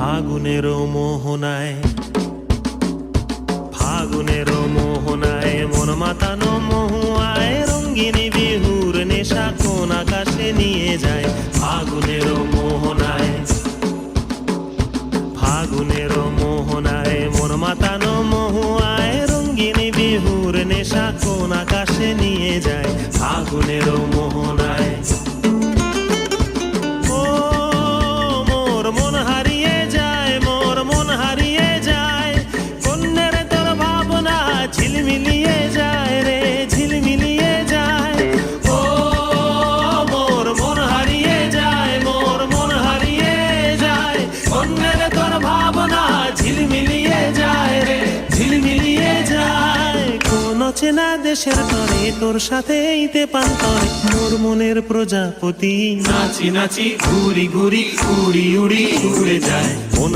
ফাগুনেরও মোহনায়, ফাগুনেরও মোহনায় মন মাতানো মহুয়ায় রঙ্গিনী বিহুর নেশা কোন আকাশে নিয়ে যায়। ফাগুনেরও মোহনায়, ফাগুনেরও মোহনায় মন মাতানো মহুয়ায় রঙ্গিনী বিহুর নেশা কোন আকাশে নিয়ে যায়। ফাগুনেরও মোহনায় ঝিলমিলিয়ে যায় রে, ঝিলমিলিয়ে যায়। ও মোর মন হারিয়ে যায়, মোর মন হারিয়ে যায়। অন্যের তোর ভাবনা ঝিলমিলিয়ে যায় রে, ঝিলমিলিয়ে যায়। কোন চেনা দেশের তরে তোর সাথে ইতে পান্তরে মোর মনের প্রজাপতি নাচি নাচি ঘুরি ঘুরি উড়ি উড়ি উড়ে যায়। মন